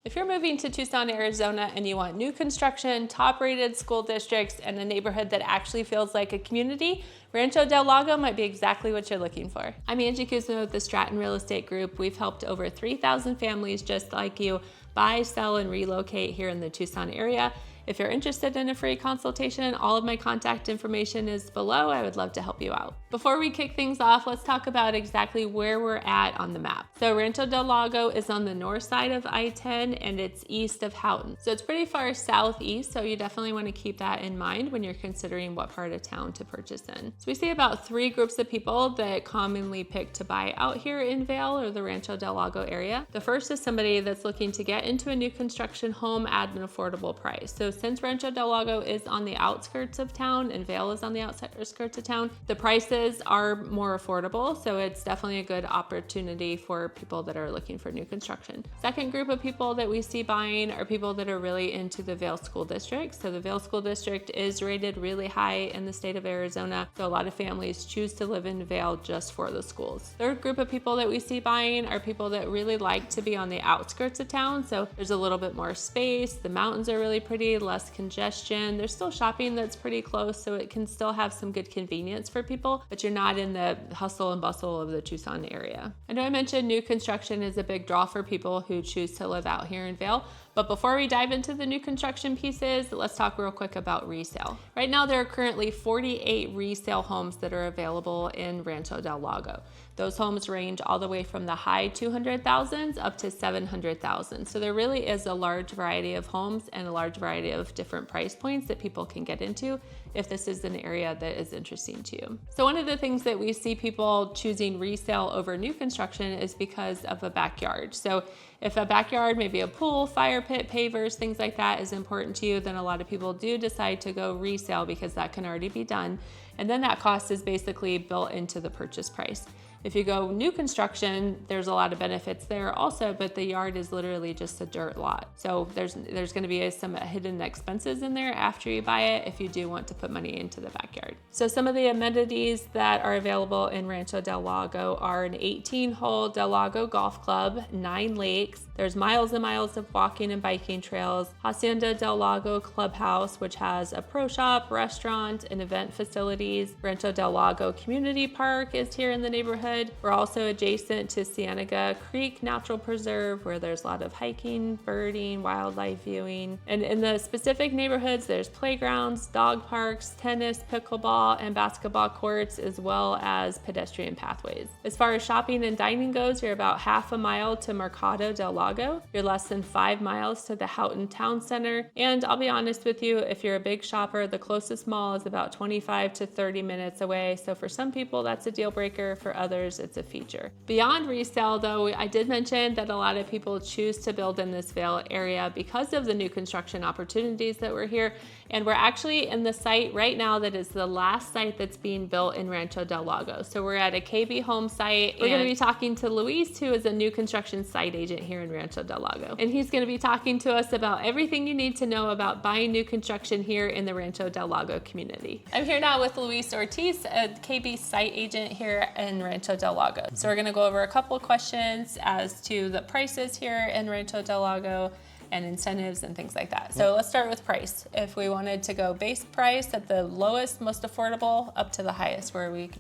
If you're moving to Tucson, Arizona, and you want new construction, top-rated school districts, and a neighborhood that actually feels like a community, Rancho Del Lago might be exactly what you're looking for. I'm Angie Kuzma with the Stratton Real Estate Group. We've helped over 3,000 families just like you buy, sell, and relocate here in the Tucson area. If you're interested in a free consultation, all of my contact information is below. I would love to help you out. Before we kick things off, let's talk about exactly where we're at on the map. So Rancho Del Lago is on the north side of I-10 and it's east of Houghton. So it's pretty far southeast, so you definitely want to keep that in mind when you're considering what part of town to purchase in. So we see about 3 groups of people that commonly pick to buy out here in Vail or the Rancho Del Lago area. The first is somebody that's looking to get into a new construction home at an affordable price. So since Rancho Del Lago is on the outskirts of town and Vail is on the outskirts of town, the prices are more affordable. So it's definitely a good opportunity for people that are looking for new construction. Second group of people that we see buying are people that are really into the Vail School District. So the Vail School District is rated really high in the state of Arizona. So a lot of families choose to live in Vail just for the schools. Third group of people that we see buying are people that really like to be on the outskirts of town. So there's a little bit more space. The mountains are really pretty, less congestion. There's still shopping that's pretty close, so it can still have some good convenience for people, but you're not in the hustle and bustle of the Tucson area. I know I mentioned new construction is a big draw for people who choose to live out here in Vail, but before we dive into the new construction pieces, let's talk real quick about resale. Right now, there are currently 48 resale homes that are available in Rancho Del Lago. Those homes range all the way from the high 200,000s up to 700,000. So there really is a large variety of homes and a large variety of different price points that people can get into if this is an area that is interesting to you. So one of the things that we see people choosing resale over new construction is because of a backyard. So if a backyard, maybe a pool, fire pit, pavers, things like that is important to you, then a lot of people do decide to go resale because that can already be done. And then that cost is basically built into the purchase price. If you go new construction, there's a lot of benefits there also, but the yard is literally just a dirt lot. So there's going to be some hidden expenses in there after you buy it if you do want to put money into the backyard. So some of the amenities that are available in Rancho Del Lago are an 18-hole Del Lago golf club, 9 lakes. There's miles and miles of walking and biking trails. Hacienda Del Lago Clubhouse, which has a pro shop, restaurant, and event facilities. Rancho Del Lago Community Park is here in the neighborhood. We're also adjacent to Cienega Creek Natural Preserve, where there's a lot of hiking, birding, wildlife viewing. And in the specific neighborhoods, there's playgrounds, dog parks, tennis, pickleball, and basketball courts, as well as pedestrian pathways. As far as shopping and dining goes, you're about half a mile to Mercado Del Lago. You're less than 5 miles to the Houghton Town Center. And I'll be honest with you, if you're a big shopper, the closest mall is about 25 to 30 minutes away. So for some people, that's a deal breaker. For others, it's a feature. Beyond resale, though, I did mention that a lot of people choose to build in this Vail area because of the new construction opportunities that were here. And we're actually in the site right now that is the last site that's being built in Rancho Del Lago. So we're at a KB home site. We're going to be talking to Luis, who is a new construction site agent here in Rancho Del Lago. And he's going to be talking to us about everything you need to know about buying new construction here in the Rancho Del Lago community. I'm here now with Luis Ortiz, a KB site agent here in Rancho Del Lago. So we're going to go over a couple of questions as to the prices here in Rancho Del Lago and incentives and things like that. So let's start with price. If we wanted to go base price at the lowest, most affordable, up to the highest, where are we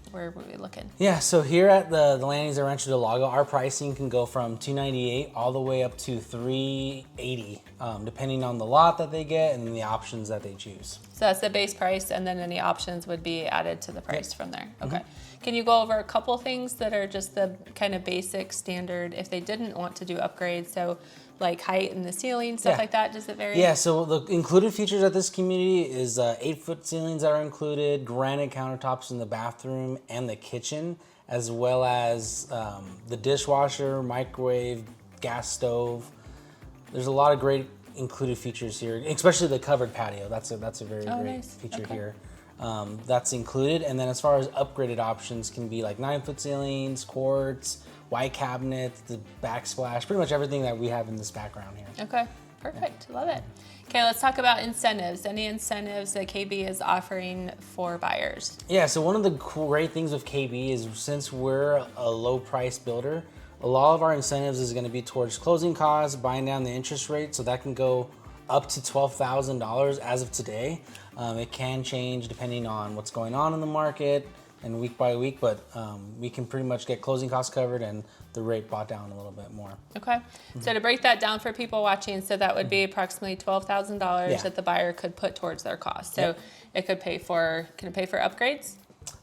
looking? Yeah, so here at the landings at Rancho Del Lago, our pricing can go from $298 all the way up to $380, depending on the lot that they get and the options that they choose. So that's the base price, and then any options would be added to the price from there. Okay. Can you go over a couple things that are just the kind of basic standard if they didn't want to do upgrades? So like height in the ceiling, stuff like that, does it vary? Yeah, so the included features at this community is 8-foot ceilings that are included, granite countertops in the bathroom and the kitchen, as well as the dishwasher, microwave, gas stove. There's a lot of great included features here, especially the covered patio. That's a very great nice. feature here. That's included. And then as far as upgraded options can be like 9-foot ceilings, quartz, white cabinets, the backsplash, pretty much everything that we have in this background here. Okay, perfect, love it. Okay, let's talk about incentives. Any incentives that KB is offering for buyers? Yeah, so one of the great things with KB is since we're a low price builder, a lot of our incentives is going to be towards closing costs, buying down the interest rate, so that can go up to $12,000 as of today. It can change depending on what's going on in the market and week by week, but we can pretty much get closing costs covered and the rate brought down a little bit more. Okay, so to break that down for people watching, so that would be approximately $12,000 that the buyer could put towards their cost. So it could pay for, can it pay for upgrades?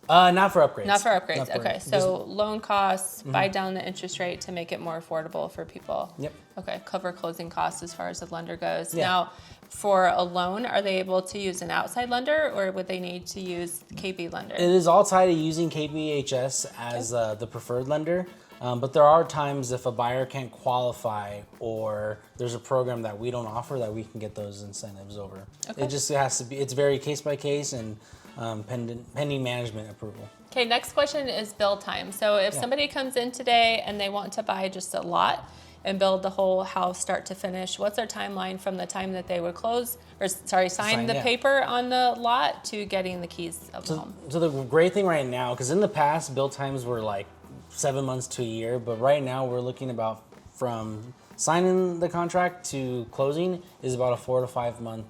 Not for upgrades. Not for upgrades. Okay, so loan costs, buy down the interest rate to make it more affordable for people. Yep. Okay, cover closing costs as far as the lender goes. Now, for a loan, are they able to use an outside lender, or would they need to use KB lender? It is all tied to using KBHS as the preferred lender. But there are times if a buyer can't qualify or there's a program that we don't offer that we can get those incentives over. Okay. It just has to be, it's very case by case and pending management approval. Okay, next question is build time. So if somebody comes in today and they want to buy just a lot and build the whole house start to finish, what's their timeline from the time that they would close, or sign the paper on the lot to getting the keys of the home? So the great thing right now, because in the past build times were like 7 months to a year, but right now we're looking about from signing the contract to closing is about a 4 to 5 month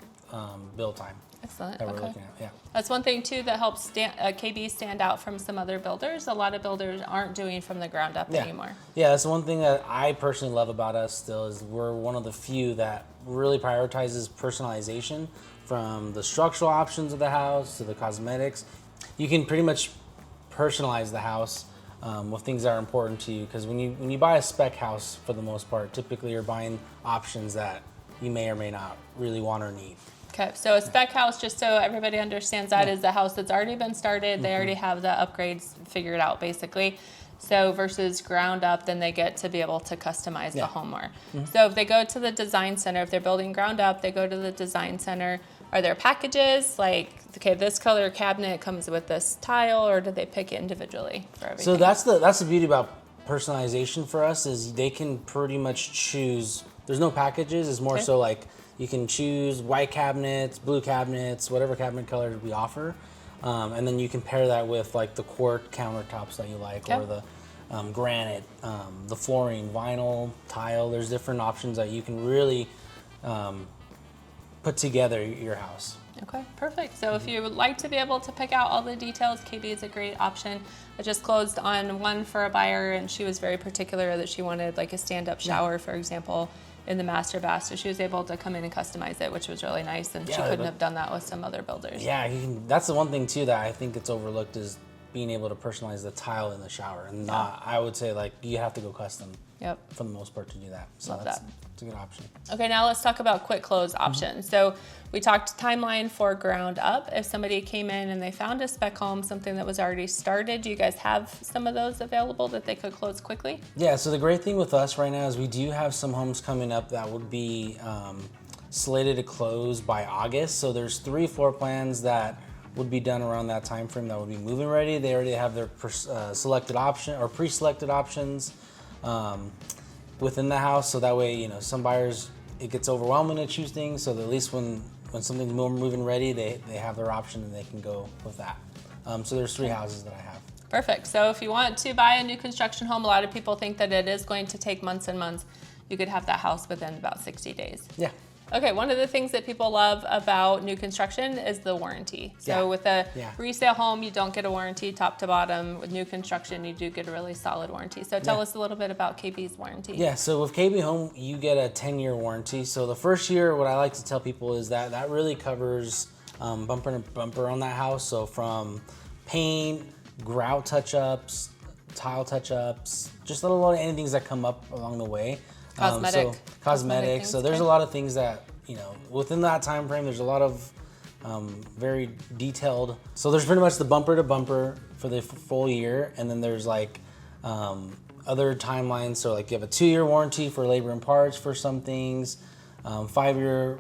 build time. Excellent. That we're looking at. That's one thing too that helps KB stand out from some other builders. A lot of builders aren't doing from the ground up anymore. Yeah, that's one thing that I personally love about us still is we're one of the few that really prioritizes personalization, from the structural options of the house to the cosmetics. You can pretty much personalize the house with things that are important to you, because when you buy a spec house, for the most part, typically you're buying options that you may or may not really want or need. Okay, so a spec house, just so everybody understands that, is the house that's already been started. They already have the upgrades figured out, basically. So versus ground up, then they get to be able to customize the home more. So if they go to the design center, if they're building ground up, they go to the design center. Are there packages like, okay, this color cabinet comes with this tile, or do they pick it individually for everything? So that's the beauty about personalization for us, is they can pretty much choose. There's no packages. It's more so like you can choose white cabinets, blue cabinets, whatever cabinet color we offer. And then you can pair that with like the quartz countertops that you like, or the granite, the flooring, vinyl, tile. There's different options that you can really put together your house. Okay, perfect. So if you would like to be able to pick out all the details, KB is a great option. I just closed on one for a buyer, and she was very particular that she wanted like a stand-up shower, for example, in the master bath. So she was able to come in and customize it, which was really nice, and she couldn't have done that with some other builders. Yeah, that's the one thing too that I think it's overlooked, is being able to personalize the tile in the shower, and not, I would say, like, you have to go custom for the most part to do that. So that's a good option. Okay, now let's talk about quick close options. So we talked timeline for ground up. If somebody came in and they found a spec home, something that was already started, do you guys have some of those available that they could close quickly? Yeah, so the great thing with us right now is we do have some homes coming up that would be slated to close by August. So there's 3 floor plans that would be done around that time frame that would be move-in ready. They already have their selected option or pre-selected options within the house, so that way, you know, some buyers, it gets overwhelming to choose things, so that at least when something's move-in ready, they have their option and they can go with that. So there's 3 houses that I have. Perfect. So if you want to buy a new construction home, a lot of people think that it is going to take months and months. You could have that house within about 60 days. Yeah. Okay, one of the things that people love about new construction is the warranty. So with a resale home, you don't get a warranty top to bottom. With new construction, you do get a really solid warranty. So tell us a little bit about KB's warranty. Yeah, so with KB Home, you get a 10-year warranty. So the first year, what I like to tell people is that really covers bumper to bumper on that house. So from paint, grout touch-ups, tile touch-ups, just a little anything that come up along the way. Cosmetics. So there's a lot of things that, you know, within that time frame, there's a lot of very detailed. So there's pretty much the bumper to bumper for the full year, and then there's like other timelines. So like you have a 2-year warranty for labor and parts for some things, 5-year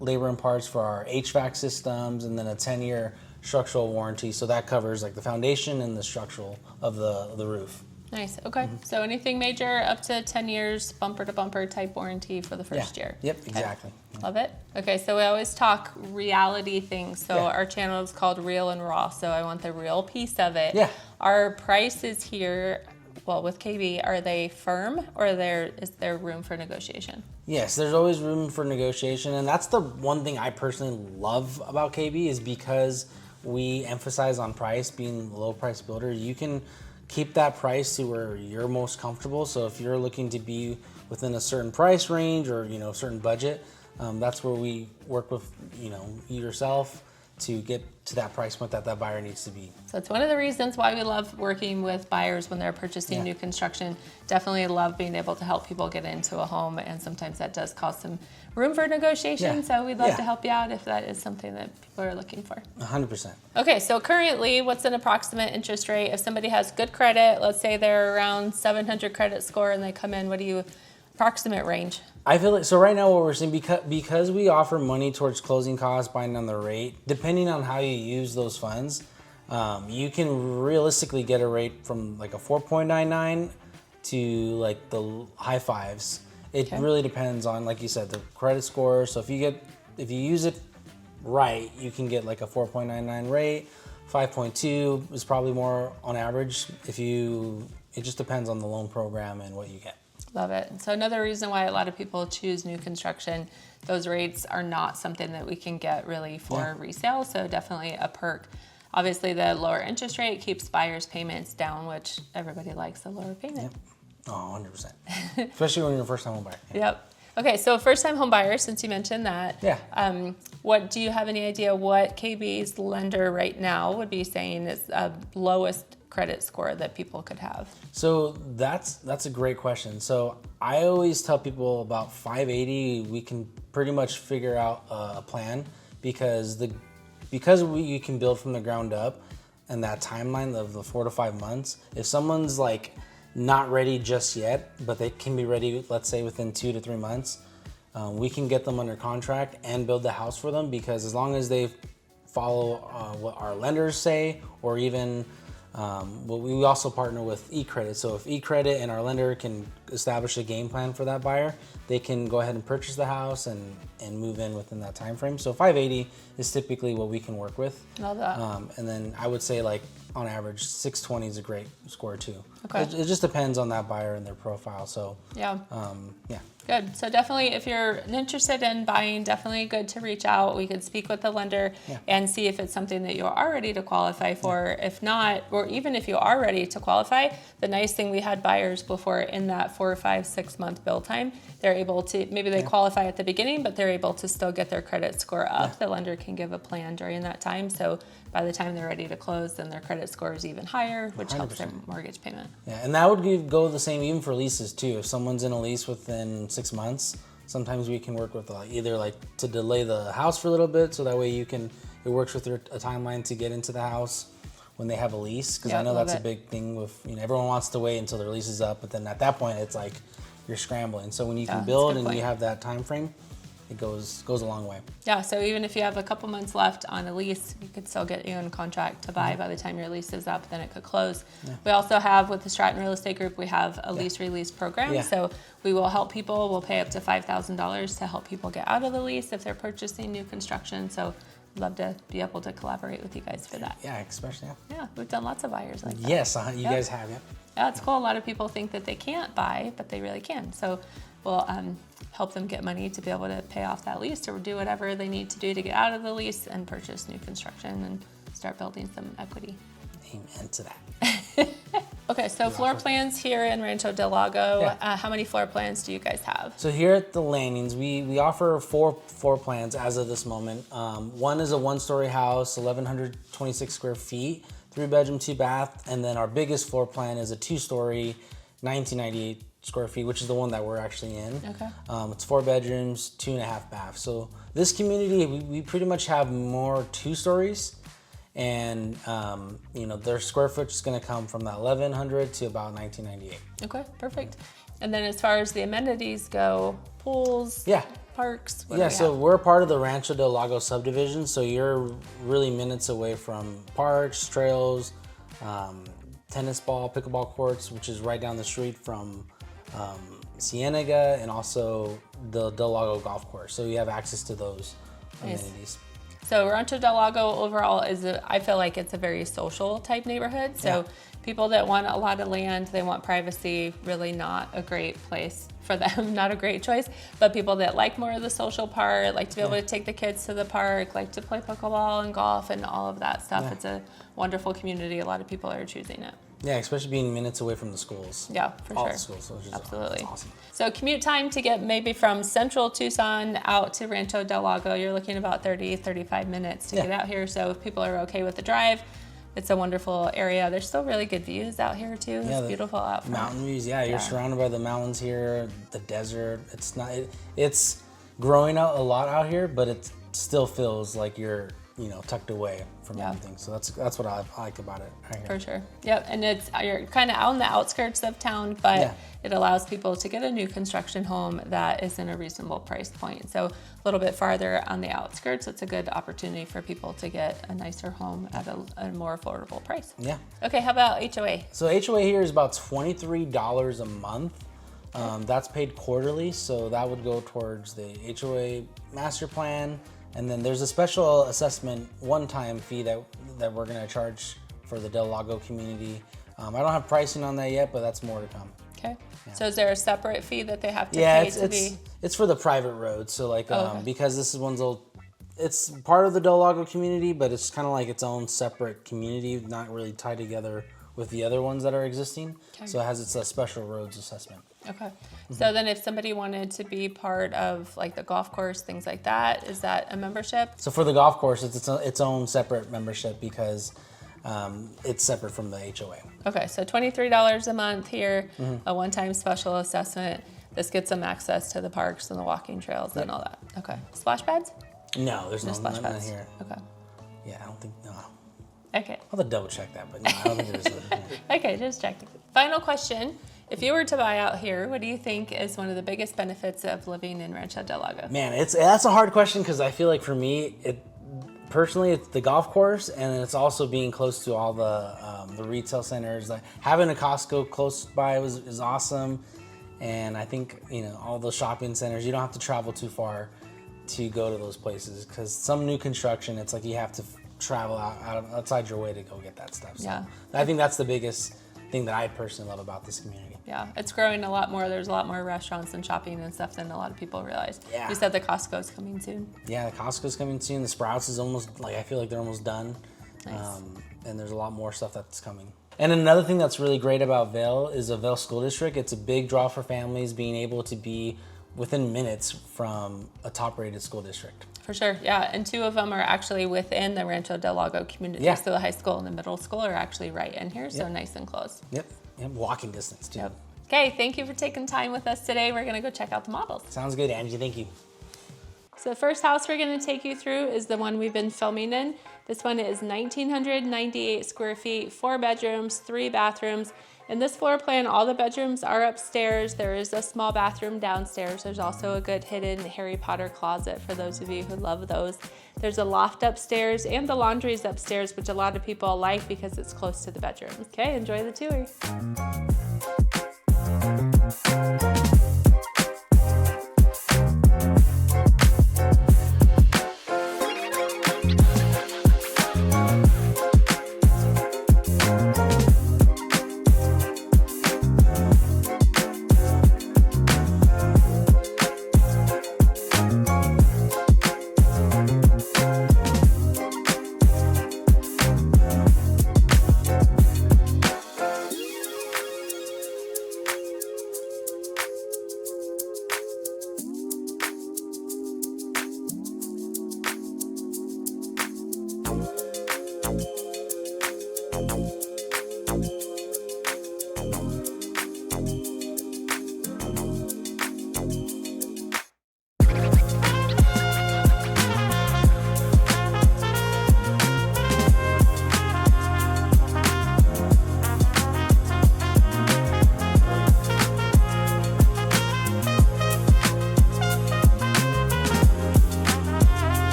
labor and parts for our HVAC systems, and then a 10-year structural warranty. So that covers like the foundation and the structural of the roof. Nice. Okay. So anything major up to 10 years, bumper to bumper type warranty for the first year. Yep, exactly. Love it. Okay, so we always talk reality things. So our channel is called Real and Raw. So I want the real piece of it. Yeah. Our prices here, well, with KB, are they firm or is there room for negotiation? Yes, there's always room for negotiation, and that's the one thing I personally love about KB is because we emphasize on price, being the low price builder. You can keep that price to where you're most comfortable. So if you're looking to be within a certain price range or certain budget, that's where we work with you yourself to get to that price point that buyer needs to be. So it's one of the reasons why we love working with buyers when they're purchasing new construction. Definitely love being able to help people get into a home, and sometimes that does cause some room for negotiation. So we'd love to help you out if that is something that people are looking for. 100%. Okay, so currently, what's an approximate interest rate? If somebody has good credit, let's say they're around 700 credit score and they come in, what do you approximate range? I feel like, so right now what we're seeing, because we offer money towards closing costs, buying on the rate, depending on how you use those funds, you can realistically get a rate from like a 4.99 to like the high fives. It really depends on, like you said, the credit score. So if you use it right, you can get like a 4.99 rate. 5.2 is probably more on average. It just depends on the loan program and what you get. Love it. So another reason why a lot of people choose new construction, those rates are not something that we can get really for resale. So definitely a perk. Obviously the lower interest rate keeps buyers' payments down, which everybody likes a lower payment. Oh, 100%. Especially when you're a first-time home buyer. Yep. Okay, so first-time home buyer, since you mentioned that, what do you have any idea what KB's lender right now would be saying is the lowest credit score that people could have? So that's a great question. So I always tell people about 580, we can pretty much figure out a plan because you can build from the ground up, and that timeline of the 4 to 5 months. If someone's like not ready just yet, but they can be ready, let's say within 2 to 3 months, we can get them under contract and build the house for them, because as long as they follow what our lenders say, or even we also partner with eCredit. So if eCredit and our lender can establish a game plan for that buyer, they can go ahead and purchase the house and move in within that time frame. So 580 is typically what we can work with. Love that. And then I would say, like, on average, 620 is a great score too. Okay. It just depends on that buyer and their profile. So yeah. Yeah. Good. So definitely, if you're interested in buying, definitely good to reach out. We could speak with the lender and see if it's something that you are ready to qualify for. If not, or even if you are ready to qualify, the nice thing, we had buyers before in that 4, 5, 6 month build time. They're able to, maybe they qualify at the beginning, but they're able to still get their credit score up. The lender can give a plan during that time. So by the time they're ready to close, then their credit score is even higher, which 100%. Helps their mortgage payment. Yeah, and that would go the same even for leases too. If someone's in a lease within 6 months, sometimes we can work with either like to delay the house for a little bit, so that way it works with a timeline to get into the house when they have a lease. Because I know that's a big thing with, everyone wants to wait until their lease is up, but then at that point it's like you're scrambling. So when you can build and you have that time frame, it goes a long way. Yeah, so even if you have a couple months left on a lease, you could still get you in contract to buy by the time your lease is up, then it could close. We also have, with the Stratton Real Estate Group, we have a lease release program. So we will help people. We'll pay up to $5,000 to help people get out of the lease if they're purchasing new construction. So I'd love to be able to collaborate with you guys for that. Yeah, especially. Yeah, we've done lots of buyers like that. Yes, you guys have, Yeah, it's cool. A lot of people think that they can't buy, but they really can. So we'll help them get money to be able to pay off that lease or do whatever they need to do to get out of the lease and purchase new construction and start building some equity. Amen to that. Okay, so floor plans here in Rancho Del Lago. How many floor plans do you guys have? So here at the landings, we offer 4 floor plans as of this moment. One is a 1-story house, 1,126 square feet, 3 bedroom, 2 bath, and then our biggest floor plan is a 2-story, 1,998 square feet, which is the one that we're actually in. Okay. It's 4 bedrooms, 2.5 baths. So this community, we pretty much have more 2 stories, and their square foot is going to come from that 1,100 to about 1,998. Okay, perfect. And then as far as the amenities go, pools, parks. So we're part of the Rancho Del Lago subdivision, so you're really minutes away from parks, trails, tennis ball, pickleball courts, which is right down the street from Cienega, and also the Del Lago golf course. So you have access to those amenities. So Rancho Del Lago overall I feel like it's a very social type neighborhood. So people that want a lot of land, they want privacy, really not a great place for them, not a great choice. But people that like more of the social part, like to be able to take the kids to the park, like to play pickleball and golf and all of that stuff. It's a wonderful community. A lot of people are choosing it. Yeah, especially being minutes away from the schools. Yeah, for all sure. The schools, which is absolutely awesome. So commute time to get maybe from central Tucson out to Rancho Del Lago, you're looking about 30-35 minutes to get out here. So if people are okay with the drive, it's a wonderful area. There's still really good views out here too. It's beautiful out front. Mountain views, you're surrounded by the mountains here, the desert. It's growing out a lot out here, but it still feels like you're tucked away from everything. So that's what I like about it right here. For sure. Yep. And you're kind of out on the outskirts of town, but it allows people to get a new construction home that is in a reasonable price point. So a little bit farther on the outskirts, it's a good opportunity for people to get a nicer home at a more affordable price. Yeah. Okay, how about HOA? So HOA here is about $23 a month. That's paid quarterly, so that would go towards the HOA master plan. And then there's a special assessment one-time fee that we're going to charge for the Del Lago community. I don't have pricing on that yet, but that's more to come. Okay. Yeah. So is there a separate fee that they have to pay to be? It's for the private roads. So because this is it's part of the Del Lago community, but it's kind of like its own separate community, not really tied together with the other ones that are existing. Okay. So it has its special roads assessment. Okay. Mm-hmm. So then if somebody wanted to be part of like the golf course, things like that, is that a membership? So for the golf course, it's its own separate membership because it's separate from the HOA. Okay, so $23 a month here, a one-time special assessment. This gets them access to the parks and the walking trails and all that. Okay. Splash pads? No, there's no splash pads here. Okay. Yeah, I don't think, no. Okay. I'll have to double check that, but no, I don't think there's Okay, just checking. Final question. If you were to buy out here, what do you think is one of the biggest benefits of living in Rancho Del Lago? Man, that's a hard question because I feel like for me, personally, it's the golf course, and it's also being close to all the retail centers. Like having a Costco close by is awesome, and I think all the shopping centers. You don't have to travel too far to go to those places because some new construction, it's like you have to travel outside your way to go get that stuff. So I think that's the biggest thing that I personally love about this community. Yeah, it's growing a lot more. There's a lot more restaurants and shopping and stuff than a lot of people realize. Yeah. You said the Costco's coming soon. Yeah, the Costco's coming soon. The Sprouts is almost, I feel like they're almost done. Nice. And there's a lot more stuff that's coming. And another thing that's really great about Vail is the Vail School District. It's a big draw for families being able to be within minutes from a top-rated school district. For sure, yeah. And 2 of them are actually within the Rancho Del Lago community. Yeah. So the high school and the middle school are actually right in here, so nice and close. Yep, walking distance too. Yep. Okay, thank you for taking time with us today. We're gonna go check out the models. Sounds good, Angie, thank you. So the first house we're gonna take you through is the one we've been filming in. This one is 1,998 square feet, 4 bedrooms, 3 bathrooms. In this floor plan, all the bedrooms are upstairs. There is a small bathroom downstairs. There's also a good hidden Harry Potter closet for those of you who love those. There's a loft upstairs and the laundry is upstairs, which a lot of people like because it's close to the bedrooms. Okay, enjoy the tour.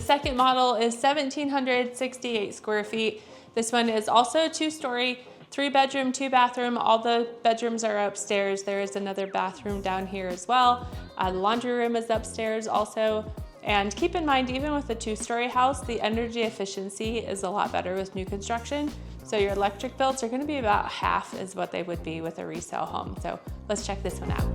second model is 1,768 square feet. This one is also 2-story, 3-bedroom, 2-bathroom. All the bedrooms are upstairs. There is another bathroom down here as well. The laundry room is upstairs also. And keep in mind, even with a 2-story house, the energy efficiency is a lot better with new construction. So your electric bills are gonna be about half as what they would be with a resale home. So let's check this one out.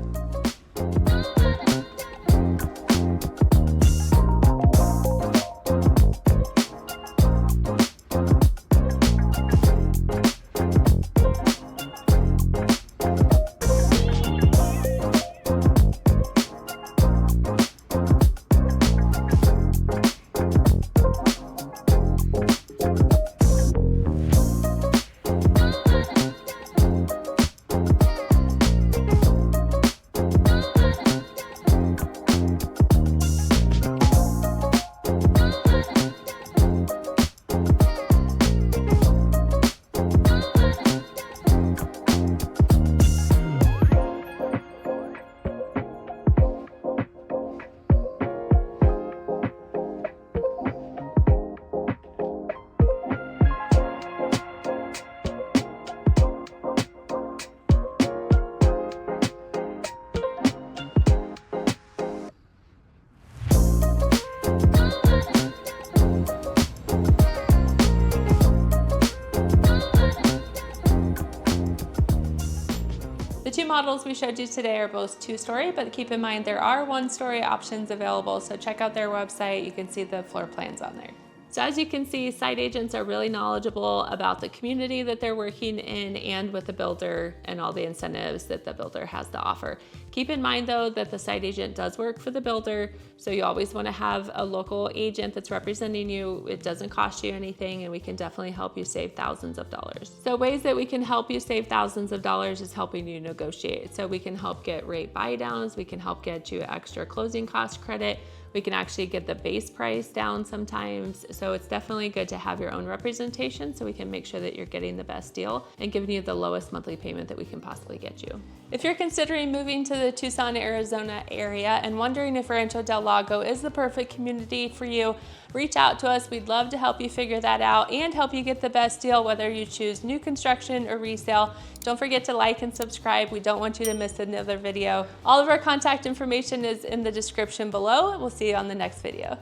The two models we showed you today are both 2-story, but keep in mind there are 1-story options available, so check out their website. You can see the floor plans on there. So as you can see, site agents are really knowledgeable about the community that they're working in and with the builder and all the incentives that the builder has to offer. Keep in mind though that the site agent does work for the builder, so you always want to have a local agent that's representing you. It doesn't cost you anything, and we can definitely help you save thousands of dollars. So ways that we can help you save thousands of dollars is helping you negotiate. So we can help get rate buy downs, we can help get you extra closing cost credit, we can actually get the base price down sometimes. So it's definitely good to have your own representation so we can make sure that you're getting the best deal and giving you the lowest monthly payment that we can possibly get you. If you're considering moving to the Tucson, Arizona area and wondering if Rancho Del Lago is the perfect community for you, reach out to us. We'd love to help you figure that out and help you get the best deal, whether you choose new construction or resale. Don't forget to like and subscribe. We don't want you to miss another video. All of our contact information is in the description below. We'll see you on the next video.